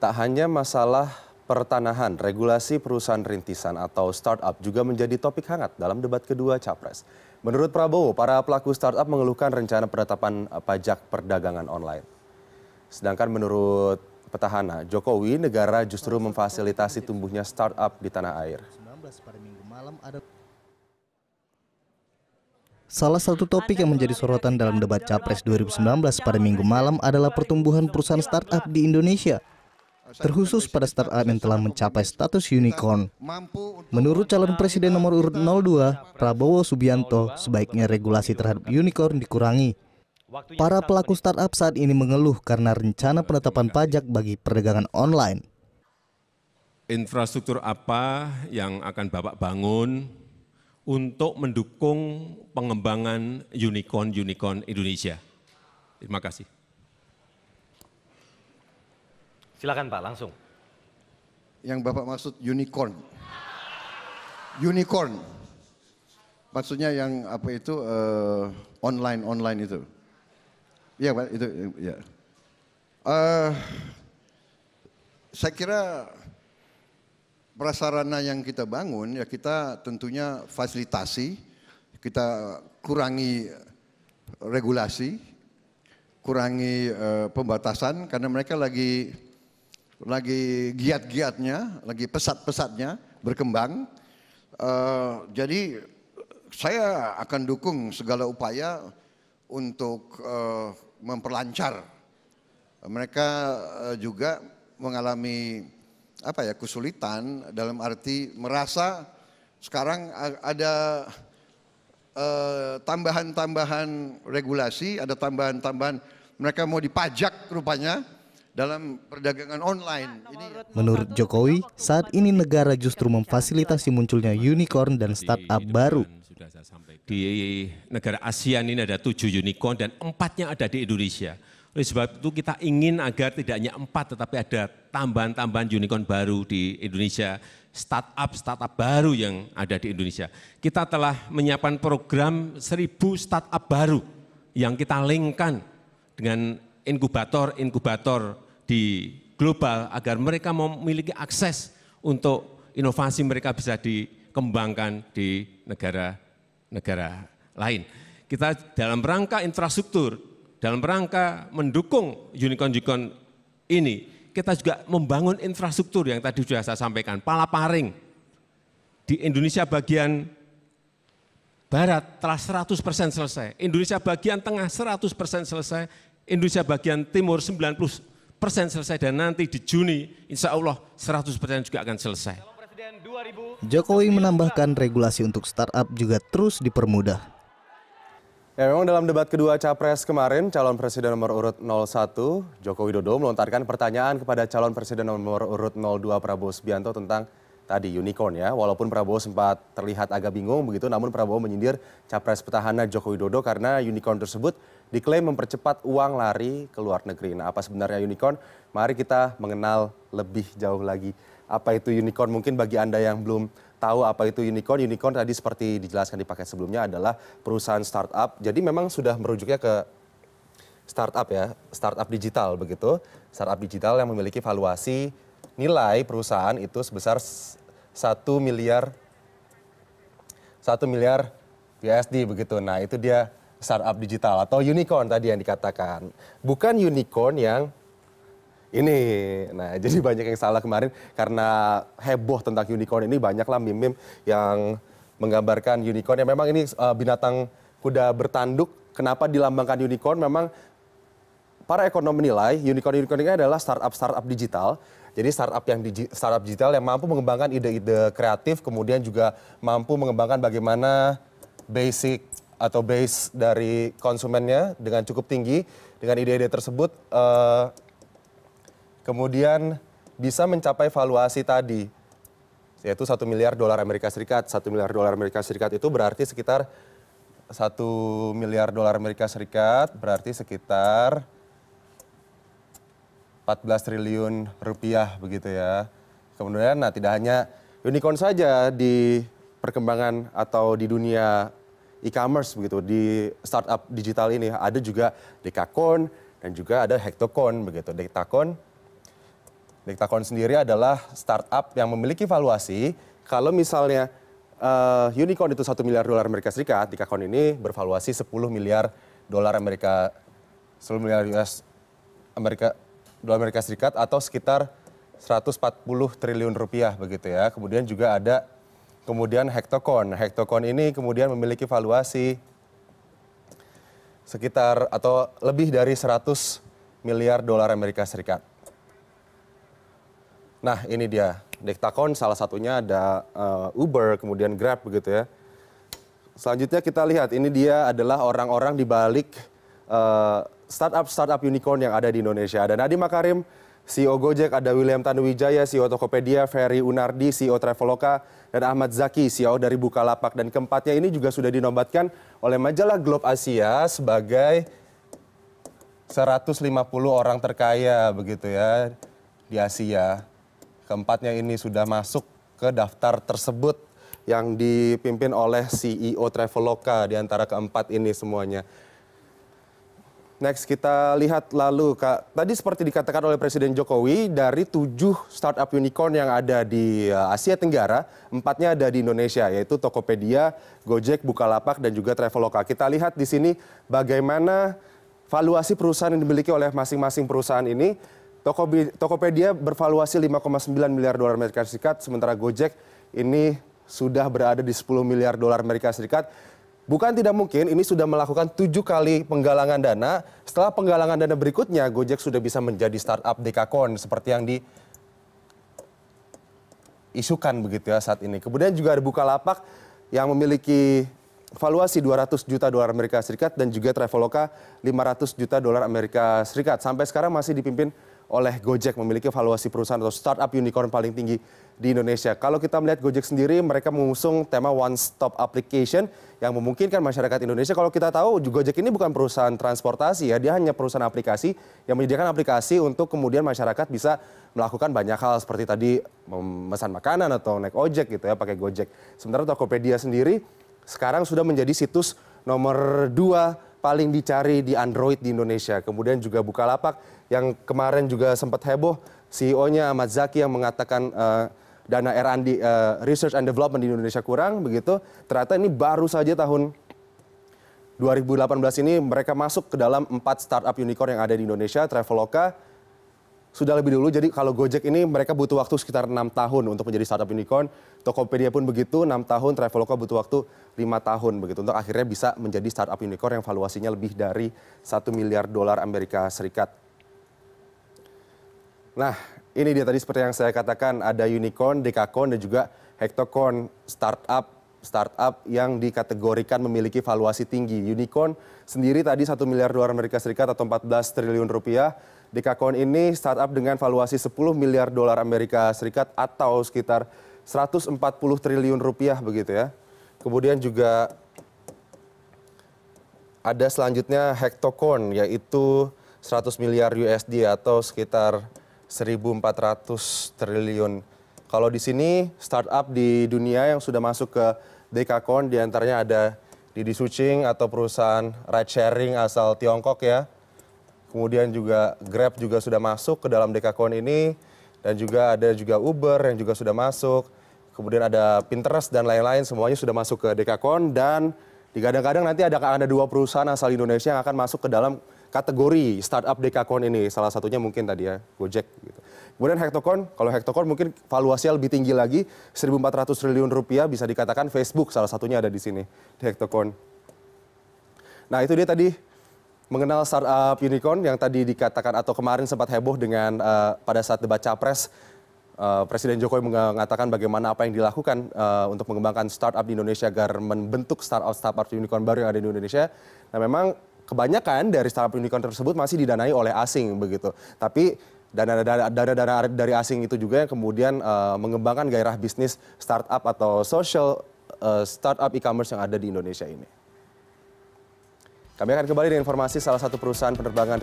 Tak hanya masalah pertanahan, regulasi perusahaan rintisan atau startup juga menjadi topik hangat dalam debat kedua Capres. Menurut Prabowo, para pelaku startup mengeluhkan rencana penetapan pajak perdagangan online. Sedangkan menurut petahana, Jokowi, negara justru memfasilitasi tumbuhnya startup di tanah air. Salah satu topik yang menjadi sorotan dalam debat Capres 2019 pada Minggu malam adalah pertumbuhan perusahaan startup di Indonesia, terkhusus pada startup yang telah mencapai status unicorn. Menurut calon presiden nomor urut 02, Prabowo Subianto, sebaiknya regulasi terhadap unicorn dikurangi. Para pelaku startup saat ini mengeluh karena rencana penetapan pajak bagi perdagangan online. Infrastruktur apa yang akan Bapak bangun untuk mendukung pengembangan unicorn Indonesia? Terima kasih. Silakan Pak, langsung. Yang Bapak maksud unicorn. Unicorn. Maksudnya yang apa itu online itu. Iya Pak, itu ya. Saya kira prasarana yang kita bangun ya kita tentunya fasilitasi, kita kurangi regulasi, kurangi pembatasan karena mereka lagi giat-giatnya, lagi pesat-pesatnya berkembang. Jadi saya akan dukung segala upaya untuk memperlancar. Mereka juga mengalami kesulitan dalam arti merasa sekarang ada tambahan-tambahan regulasi, ada tambahan-tambahan mereka mau dipajak rupanya dalam perdagangan online. Menurut Jokowi, saat ini negara justru memfasilitasi munculnya unicorn dan startup baru. Di negara ASEAN ini ada 7 unicorn dan 4-nya ada di Indonesia. Oleh sebab itu kita ingin agar tidak hanya 4 tetapi ada tambahan-tambahan unicorn baru di Indonesia, startup baru yang ada di Indonesia. Kita telah menyiapkan program 1000 startup baru yang kita linkkan dengan inkubator di global agar mereka memiliki akses untuk inovasi mereka bisa dikembangkan di negara lain. Kita dalam rangka infrastruktur, dalam rangka mendukung unicorn ini, kita juga membangun infrastruktur yang tadi sudah saya sampaikan, Palaparing di Indonesia bagian Barat telah 100% selesai, Indonesia bagian Tengah 100% selesai, Indonesia bagian Timur 90% selesai, dan nanti di Juni insya Allah 100% juga akan selesai. Jokowi menambahkan regulasi untuk startup juga terus dipermudah. Ya, memang dalam debat kedua Capres kemarin, calon presiden nomor urut 01, Joko Widodo melontarkan pertanyaan kepada calon presiden nomor urut 02, Prabowo Subianto tentang tadi unicorn ya. Walaupun Prabowo sempat terlihat agak bingung begitu, namun Prabowo menyindir Capres petahana Joko Widodo karena unicorn tersebut diklaim mempercepat uang lari ke luar negeri. Nah, apa sebenarnya unicorn? Mari kita mengenal lebih jauh lagi. Apa itu unicorn? Mungkin bagi Anda yang belum tahu apa itu unicorn. Unicorn tadi seperti dijelaskan di paket sebelumnya adalah perusahaan startup. Jadi memang sudah merujuknya ke startup ya, startup digital begitu. Startup digital yang memiliki valuasi nilai perusahaan itu sebesar 1 miliar USD begitu. Nah, itu dia startup digital atau unicorn tadi yang dikatakan. Bukan unicorn yang ini. Nah, jadi banyak yang salah kemarin karena heboh tentang unicorn ini, banyaklah meme-meme yang menggambarkan unicorn. Ya memang ini binatang kuda bertanduk. Kenapa dilambangkan unicorn? Memang para ekonom menilai unicorn ini adalah startup digital. Jadi startup digital yang mampu mengembangkan ide-ide kreatif, kemudian juga mampu mengembangkan bagaimana base dari konsumennya dengan cukup tinggi. Dengan ide-ide tersebut kemudian bisa mencapai valuasi tadi, yaitu 1 miliar dolar Amerika Serikat. 1 miliar dolar Amerika Serikat itu berarti sekitar 1 miliar dolar Amerika Serikat berarti sekitar 14 triliun rupiah begitu ya. Kemudian tidak hanya unicorn saja di perkembangan atau di dunia e-commerce begitu, di startup digital ini ada juga Dekakorn dan juga ada Hektokorn begitu. Dekakorn Dektakon sendiri adalah startup yang memiliki valuasi, kalau misalnya unicorn itu 1 miliar dolar Amerika Serikat, Dektakon ini bervaluasi 10 miliar dolar Amerika, 10 miliar dolar Amerika Serikat atau sekitar 140 triliun rupiah begitu ya. Kemudian juga ada Hektakon. Hektakon ini kemudian memiliki valuasi sekitar atau lebih dari 100 miliar dolar Amerika Serikat. Nah, ini dia. Dektakon salah satunya ada Uber, kemudian Grab begitu ya. Selanjutnya kita lihat, ini dia adalah orang-orang di balik startup unicorn yang ada di Indonesia. Ada Nadiem Makarim, CEO Gojek, ada William Tanuwijaya, CEO Tokopedia, Ferry Unardi, CEO Traveloka, dan Ahmad Zaki, CEO dari Bukalapak. Dan keempatnya ini juga sudah dinobatkan oleh majalah Globe Asia sebagai 150 orang terkaya begitu ya di Asia. Keempatnya ini sudah masuk ke daftar tersebut yang dipimpin oleh CEO Traveloka di antara keempat ini semuanya. Next kita lihat lalu, Kak. Tadi seperti dikatakan oleh Presiden Jokowi, dari 7 startup unicorn yang ada di Asia Tenggara, 4-nya ada di Indonesia, yaitu Tokopedia, Gojek, Bukalapak, dan juga Traveloka. Kita lihat di sini bagaimana valuasi perusahaan yang dimiliki oleh masing-masing perusahaan ini. Tokopedia bervaluasi 5,9 miliar dolar Amerika Serikat, sementara Gojek ini sudah berada di 10 miliar dolar Amerika Serikat. Bukan tidak mungkin, ini sudah melakukan 7 kali penggalangan dana. Setelah penggalangan dana berikutnya, Gojek sudah bisa menjadi startup Dektakon seperti yang diisukan begitu ya saat ini. Kemudian juga ada Bukalapak yang memiliki valuasi 200 juta dolar Amerika Serikat dan juga Traveloka 500 juta dolar Amerika Serikat. Sampai sekarang masih dipimpin oleh Gojek, memiliki valuasi perusahaan atau startup unicorn paling tinggi di Indonesia. Kalau kita melihat Gojek sendiri, mereka mengusung tema one stop application yang memungkinkan masyarakat Indonesia. Kalau kita tahu Gojek ini bukan perusahaan transportasi ya, dia hanya perusahaan aplikasi yang menyediakan aplikasi untuk kemudian masyarakat bisa melakukan banyak hal seperti tadi memesan makanan atau naik ojek gitu ya pakai Gojek. Sementara Tokopedia sendiri sekarang sudah menjadi situs nomor 2 paling dicari di Android di Indonesia. Kemudian juga Bukalapak yang kemarin juga sempat heboh, CEO-nya Ahmad Zaki yang mengatakan dana R&D, Research and Development di Indonesia kurang begitu. Ternyata ini baru saja tahun 2018 ini mereka masuk ke dalam 4 startup unicorn yang ada di Indonesia. Traveloka sudah lebih dulu, jadi kalau Gojek ini mereka butuh waktu sekitar 6 tahun untuk menjadi startup unicorn. Tokopedia pun begitu, 6 tahun, Traveloka butuh waktu 5 tahun begitu untuk akhirnya bisa menjadi startup unicorn yang valuasinya lebih dari 1 miliar dolar Amerika Serikat. Nah, ini dia tadi seperti yang saya katakan, ada unicorn, Dektakon, dan juga Hektakon, startup yang dikategorikan memiliki valuasi tinggi. Unicorn sendiri tadi 1 miliar dolar Amerika Serikat atau 14 triliun rupiah. Dektakon ini startup dengan valuasi 10 miliar dolar Amerika Serikat atau sekitar 140 triliun rupiah begitu ya. Kemudian juga ada selanjutnya Hektakon, yaitu 100 miliar USD atau sekitar 1.400 triliun. Kalau di sini startup di dunia yang sudah masuk ke Dektakon diantaranya ada Didi Sucing atau perusahaan ride sharing asal Tiongkok ya. Kemudian juga Grab juga sudah masuk ke dalam Dektakon ini dan juga ada juga Uber yang juga sudah masuk. Kemudian ada Pinterest dan lain-lain, semuanya sudah masuk ke Dektakon dan digadang-gadang nanti ada 2 perusahaan asal Indonesia yang akan masuk ke dalam kategori startup Dektakon ini. Salah satunya mungkin tadi ya Gojek gitu. Kemudian Hektakon, kalau Hektakon mungkin valuasinya lebih tinggi lagi, 1.400 triliun rupiah, bisa dikatakan Facebook salah satunya ada di sini di Hektakon. Nah, itu dia tadi mengenal startup unicorn yang tadi dikatakan atau kemarin sempat heboh dengan pada saat debat Capres. Presiden Jokowi mengatakan bagaimana apa yang dilakukan untuk mengembangkan startup di Indonesia agar membentuk startup unicorn baru yang ada di Indonesia. Nah, memang kebanyakan dari startup unicorn tersebut masih didanai oleh asing begitu. Tapi dana dari asing itu juga yang kemudian mengembangkan gairah bisnis startup atau social startup e-commerce yang ada di Indonesia ini. Kami akan kembali dengan informasi salah satu perusahaan penerbangan